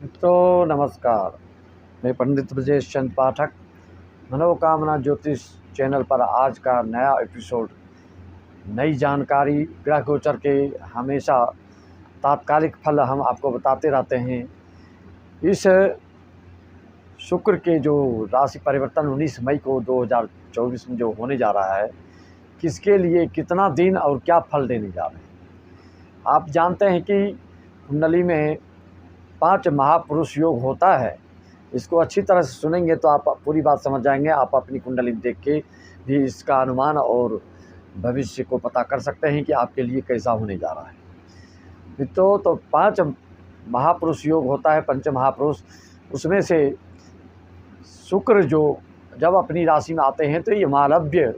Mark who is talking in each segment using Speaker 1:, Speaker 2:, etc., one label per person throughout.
Speaker 1: मित्रों नमस्कार। मैं पंडित ब्रजेश चंद पाठक मनोकामना ज्योतिष चैनल पर आज का नया एपिसोड, नई जानकारी, ग्रह गोचर के हमेशा तात्कालिक फल हम आपको बताते रहते हैं। इस शुक्र के जो राशि परिवर्तन 19 मई को 2024 में जो होने जा रहा है, किसके लिए कितना दिन और क्या फल देने जा रहे हैं। आप जानते हैं कि कुंडली में 5 महापुरुष योग होता है। इसको अच्छी तरह से सुनेंगे तो आप पूरी बात समझ जाएंगे। आप अपनी कुंडली देख के भी इसका अनुमान और भविष्य को पता कर सकते हैं कि आपके लिए कैसा होने जा रहा है। मित्रों, तो 5 महापुरुष योग होता है, पंच महापुरुष। उसमें से शुक्र जो जब अपनी राशि में आते हैं तो ये मालव्य,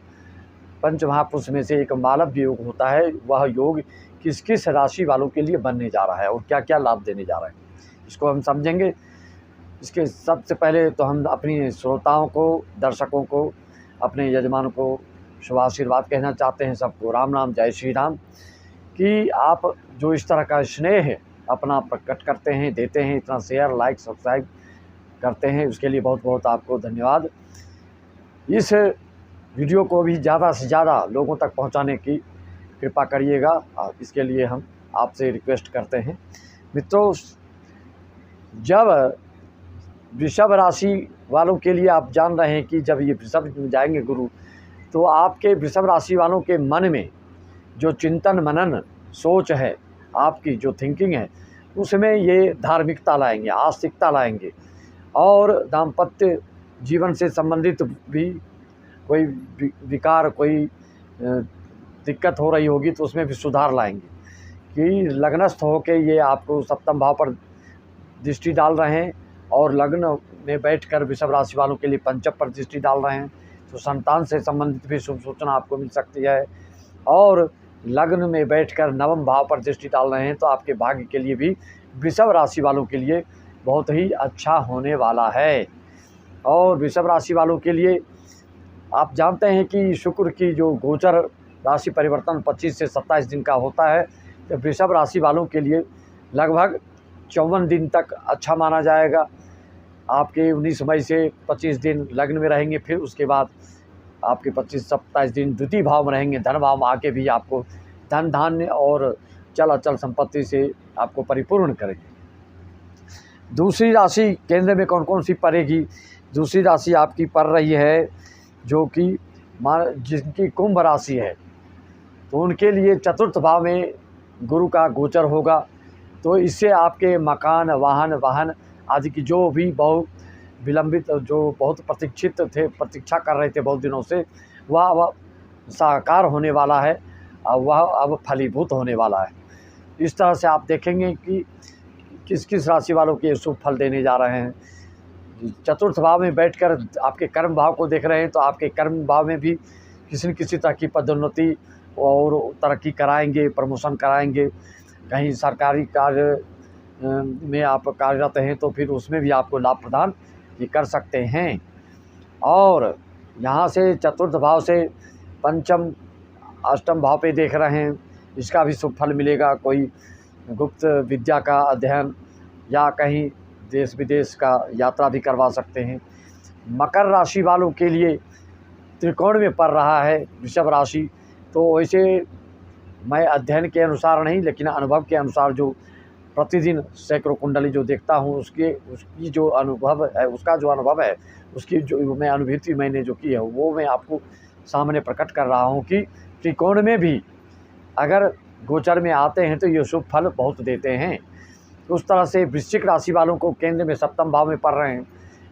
Speaker 1: पंच महापुरुष में से एक मालव्य योग होता है। वह योग किस किस राशि वालों के लिए बनने जा रहा है और क्या क्या लाभ देने जा रहा है, इसको हम समझेंगे। इसके सबसे पहले तो हम अपनी श्रोताओं को, दर्शकों को, अपने यजमानों को शुभाशीर्वाद कहना चाहते हैं। सबको राम राम, जय श्री राम। कि आप जो इस तरह का स्नेह अपना प्रकट करते हैं, देते हैं, इतना शेयर, लाइक, सब्सक्राइब करते हैं, उसके लिए बहुत बहुत आपको धन्यवाद। इस वीडियो को भी ज़्यादा से ज़्यादा लोगों तक पहुंचाने की कृपा करिएगा, इसके लिए हम आपसे रिक्वेस्ट करते हैं। मित्रों, जब वृषभ राशि वालों के लिए आप जान रहे हैं कि जब ये वृषभ में जाएंगे गुरु, तो आपके वृषभ राशि वालों के मन में जो चिंतन मनन सोच है, आपकी जो थिंकिंग है, उसमें ये धार्मिकता लाएंगे, आस्तिकता लाएंगे। और दाम्पत्य जीवन से संबंधित भी कोई विकार, कोई दिक्कत हो रही होगी तो उसमें भी सुधार लाएंगे। कि लग्नस्थ होकर ये आपको सप्तम भाव पर दृष्टि डाल रहे हैं और लग्न में बैठकर वृषभ राशि वालों के लिए पंचम पर दृष्टि डाल रहे हैं, तो संतान से संबंधित भी शुभ सूचना आपको मिल सकती है। और लग्न में बैठकर नवम भाव पर दृष्टि डाल रहे हैं तो आपके भाग्य के लिए भी वृषभ राशि वालों के लिए बहुत ही अच्छा होने वाला है। और वृषभ राशि वालों के लिए आप जानते हैं कि शुक्र की जो गोचर राशि परिवर्तन 25 से 27 दिन का होता है, तो वृषभ राशि वालों के लिए लगभग 54 दिन तक अच्छा माना जाएगा। आपके 19 मई से 25 दिन लग्न में रहेंगे, फिर उसके बाद आपके 25-27 दिन द्वितीय भाव में रहेंगे। धन भाव में आके भी आपको धन धान्य और चल अचल संपत्ति से आपको परिपूर्ण करेंगे। दूसरी राशि केंद्र में कौन कौन सी पड़ेगी? दूसरी राशि आपकी पड़ रही है जो कि जिनकी कुंभ राशि है, तो उनके लिए चतुर्थ भाव में गुरु का गोचर होगा। तो इससे आपके मकान, वाहन आदि की जो भी बहुत विलंबित, जो बहुत प्रतीक्षित थे, प्रतीक्षा कर रहे थे बहुत दिनों से, वह साकार होने वाला है और वह अब फलीभूत होने वाला है। इस तरह से आप देखेंगे कि किस किस राशि वालों के शुभ फल देने जा रहे हैं। चतुर्थ भाव में बैठकर आपके कर्म भाव को देख रहे हैं, तो आपके कर्म भाव में भी किसी न किसी तरह की पदोन्नति और तरक्की कराएंगे, प्रमोशन कराएंगे। कहीं सरकारी कार्य में आप कार्यरत हैं तो फिर उसमें भी आपको लाभ प्रदान ये कर सकते हैं। और यहाँ से चतुर्थ भाव से पंचम अष्टम भाव पे देख रहे हैं, इसका भी शुभ फल मिलेगा। कोई गुप्त विद्या का अध्ययन या कहीं देश विदेश का यात्रा भी करवा सकते हैं। मकर राशि वालों के लिए त्रिकोण में पड़ रहा है वृषभ राशि, तो वैसे मैं अध्ययन के अनुसार नहीं, लेकिन अनुभव के अनुसार जो प्रतिदिन सैकड़ों कुंडली जो देखता हूँ, उसकी जो अनुभव है, उसका जो अनुभव है, उसकी जो मैं अनुभूति मैंने जो की है, वो मैं आपको सामने प्रकट कर रहा हूँ कि त्रिकोण में भी अगर गोचर में आते हैं तो ये शुभ फल बहुत देते हैं। उस तरह से वृश्चिक राशि वालों को केंद्र में सप्तम भाव में पड़ रहे हैं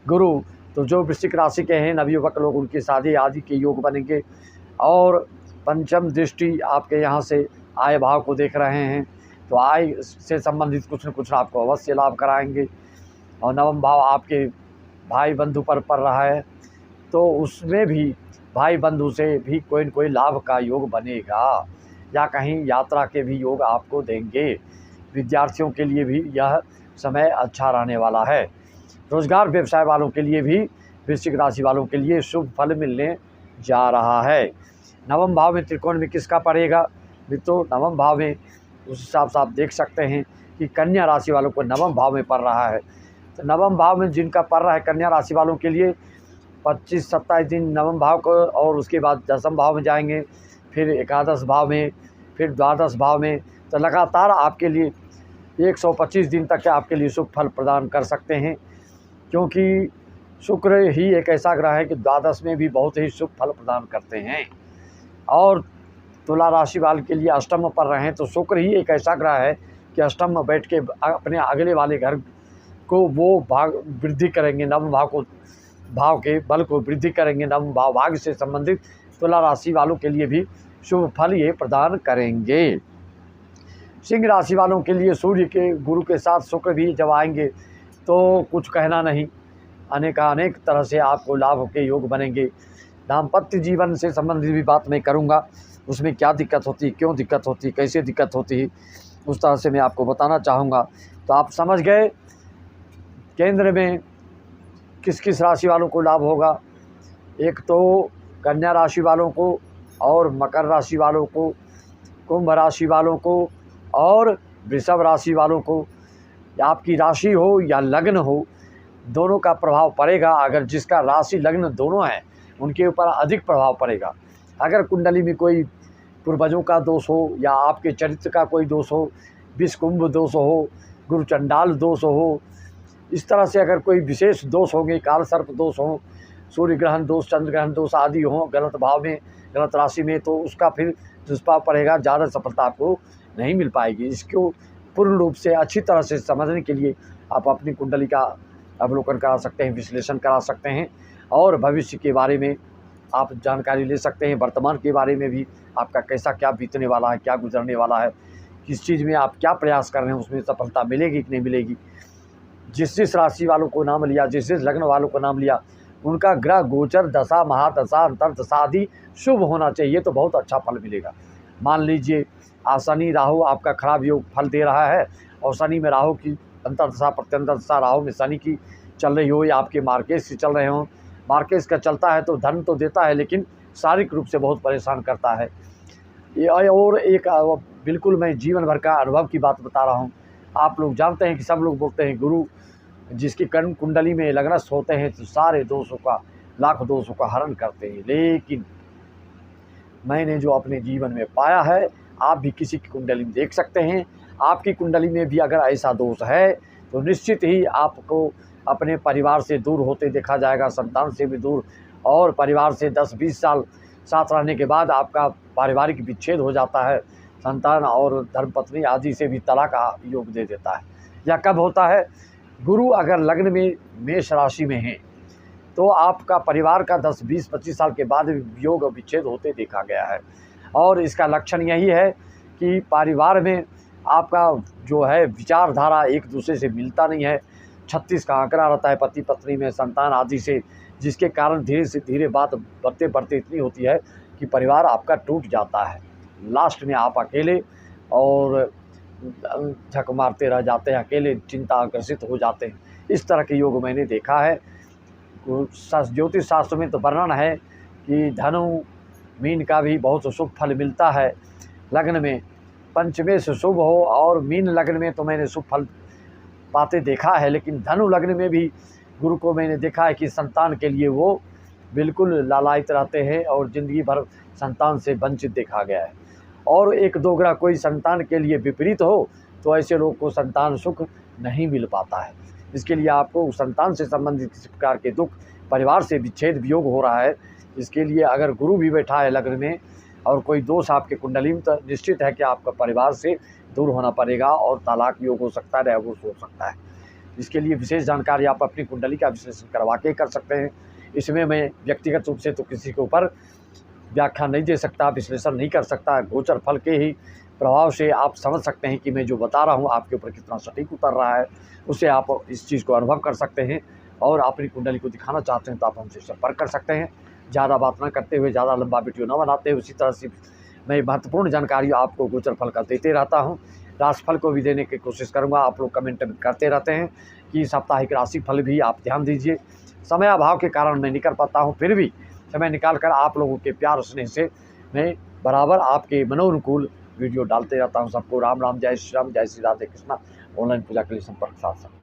Speaker 1: गुरु, तो जो वृश्चिक राशि के हैं नवयुवक लोग, उनकी शादी आदि के योग बनेंगे। और पंचम दृष्टि आपके यहाँ से आय भाव को देख रहे हैं, तो आय से संबंधित कुछ न कुछ आपको अवश्य लाभ कराएंगे। और नवम भाव आपके भाई बंधु पर पड़ रहा है, तो उसमें भी भाई बंधु से भी कोई न कोई लाभ का योग बनेगा, या कहीं यात्रा के भी योग आपको देंगे। विद्यार्थियों के लिए भी यह समय अच्छा रहने वाला है। रोजगार व्यवसाय वालों के लिए भी, वृश्चिक राशि वालों के लिए शुभ फल मिलने जा रहा है। नवम भाव में त्रिकोण में किसका पड़ेगा मित्रों? नवम भाव में उस हिसाब से आप देख सकते हैं कि कन्या राशि वालों को नवम भाव में पड़ रहा है। तो नवम भाव में जिनका पड़ रहा है कन्या राशि वालों के लिए 25-27 दिन नवम भाव को, और उसके बाद दसम भाव में जाएंगे, फिर एकादश भाव में, फिर द्वादश भाव में। तो लगातार आपके लिए 125 दिन तक के आपके लिए शुभ फल प्रदान कर सकते हैं, क्योंकि शुक्र ही एक ऐसा ग्रह है कि द्वादश में भी बहुत ही शुभ फल प्रदान करते हैं। और तुला राशि वाले के लिए अष्टम में पड़ रहे हैं, तो शुक्र ही एक ऐसा ग्रह है कि अष्टम में बैठ के अपने अगले वाले घर को वो भाग वृद्धि करेंगे, नवम भाव को, भाव के बल को वृद्धि करेंगे। नवम भाव भाग्य से संबंधित तुला राशि वालों के लिए भी शुभ फल ये प्रदान करेंगे। सिंह राशि वालों के लिए सूर्य के गुरु के साथ शुक्र भी जब आएंगे तो कुछ कहना नहीं, अनेक तरह से आपको लाभ के योग बनेंगे। दाम्पत्य जीवन से संबंधित भी बात मैं करूंगा, उसमें क्या दिक्कत होती है, क्यों दिक्कत होती है, कैसे दिक्कत होती है, उस तरह से मैं आपको बताना चाहूँगा। तो आप समझ गए केंद्र में किस किस राशि वालों को लाभ होगा। एक तो कन्या राशि वालों को, और मकर राशि वालों को, कुंभ राशि वालों को, और वृषभ राशि वालों को। आपकी राशि हो या लग्न हो, दोनों का प्रभाव पड़ेगा। अगर जिसका राशि लग्न दोनों है उनके ऊपर अधिक प्रभाव पड़ेगा। अगर कुंडली में कोई पूर्वजों का दोष हो, या आपके चरित्र का कोई दोष हो, विष कुंभ दोष हो, गुरु चंडाल दोष हो, इस तरह से अगर कोई विशेष दोष होंगे, काल सर्प दोष हो, सूर्य ग्रहण दोष, चंद्र ग्रहण दोष आदि हो गलत भाव में, गलत राशि में, तो उसका फिर दुष्प्रभाव पड़ेगा, ज़्यादा सफलता आपको नहीं मिल पाएगी। इसको पूर्ण रूप से अच्छी तरह से समझने के लिए आप अपनी कुंडली का अवलोकन करा सकते हैं, विश्लेषण करा सकते हैं, और भविष्य के बारे में आप जानकारी ले सकते हैं। वर्तमान के बारे में भी आपका कैसा क्या बीतने वाला है, क्या गुजरने वाला है, किस चीज़ में आप क्या प्रयास कर रहे हैं, उसमें सफलता मिलेगी कि नहीं मिलेगी। जिस राशि वालों को नाम लिया, जिस लग्न वालों को नाम लिया, उनका ग्रह गोचर, दशा, महादशा, अंतर्दशा आदि शुभ होना चाहिए, तो बहुत अच्छा फल मिलेगा। मान लीजिए शनि राहु आपका खराब योग फल दे रहा है, और शनि में राहु की अंतर्दशा, प्रत्यंतरदशा राहु में शनि की चल रही हो, या आपके मार्केज से चल रहे हों। मार्केज का चलता है तो धन तो देता है, लेकिन शारीरिक रूप से बहुत परेशान करता है। और एक बिल्कुल मैं जीवन भर का अनुभव की बात बता रहा हूँ। आप लोग जानते हैं कि सब लोग बोलते हैं गुरु जिसकी कर्म कुंडली में लग्नस्थ होते हैं तो सारे दोषों का, लाख दोषों का हरण करते हैं। लेकिन मैंने जो अपने जीवन में पाया है, आप भी किसी की कुंडली में देख सकते हैं। आपकी कुंडली में भी अगर ऐसा दोष है तो निश्चित ही आपको अपने परिवार से दूर होते देखा जाएगा, संतान से भी दूर, और परिवार से 10-20 साल साथ रहने के बाद आपका पारिवारिक विच्छेद हो जाता है। संतान और धर्मपत्नी आदि से भी तलाक का योग दे देता है। या कब होता है? गुरु अगर लग्न में मेष राशि में है तो आपका परिवार का 10-20-25 साल के बाद योग विच्छेद होते देखा गया है। और इसका लक्षण यही है कि परिवार में आपका जो है विचारधारा एक दूसरे से मिलता नहीं है। 36 का आंकड़ा रहता है पति पत्नी में, संतान आदि से, जिसके कारण धीरे से धीरे बात बढ़ते बढ़ते इतनी होती है कि परिवार आपका टूट जाता है। लास्ट में आप अकेले और झक मारते रह जाते हैं, अकेले चिंता ग्रसित हो जाते हैं। इस तरह के योग मैंने देखा है। ज्योतिष शास्त्र में तो वर्णन है कि धनु मीन का भी बहुत शुभ फल मिलता है लग्न में। पंचमे से शुभ हो और मीन लग्न में तो मैंने शुभ फल पाते देखा है, लेकिन धनु लग्न में भी गुरु को मैंने देखा है कि संतान के लिए वो बिल्कुल लालायित रहते हैं और ज़िंदगी भर संतान से वंचित देखा गया है। और 1-2 ग्रह कोई संतान के लिए विपरीत हो तो ऐसे लोग को संतान सुख नहीं मिल पाता है। इसके लिए आपको संतान से संबंधित किसी प्रकार के दुख, परिवार से विच्छेद वियोग हो रहा है, इसके लिए अगर गुरु भी बैठा है लग्न में और कोई दोष आपके कुंडली में, तो निश्चित है कि आपका परिवार से दूर होना पड़ेगा और तलाक योग हो सकता है, डाइवोर्स हो सकता है। इसके लिए विशेष जानकारी आप अपनी कुंडली का विश्लेषण करवा के कर सकते हैं। इसमें मैं व्यक्तिगत रूप से तो किसी के ऊपर व्याख्या नहीं दे सकता, विश्लेषण नहीं कर सकता। गोचर फल के ही प्रभाव से आप समझ सकते हैं कि मैं जो बता रहा हूँ आपके ऊपर कितना सटीक उतर रहा है। उससे आप इस चीज़ को अनुभव कर सकते हैं और अपनी कुंडली को दिखाना चाहते हैं तो आप हमसे संपर्क कर सकते हैं। ज़्यादा बात ना करते हुए, ज़्यादा लंबा वीडियो न बनाते हुए, उसी तरह से मैं महत्वपूर्ण जानकारी आपको गोचर फल का देते रहता हूँ। राशिफल को भी देने की कोशिश करूँगा। आप लोग कमेंट करते रहते हैं कि साप्ताहिक राशिफल भी आप ध्यान दीजिए। समय अभाव के कारण मैं नहीं कर पाता हूँ, फिर भी समय निकाल कर आप लोगों के प्यार और स्नेह से मैं बराबर आपके मनोनुकूल वीडियो डालते रहता हूँ। सबको राम राम, जय श्री राम, जय श्री राधे कृष्णा। ऑनलाइन पूजा के लिए संपर्क साध सकते हैं।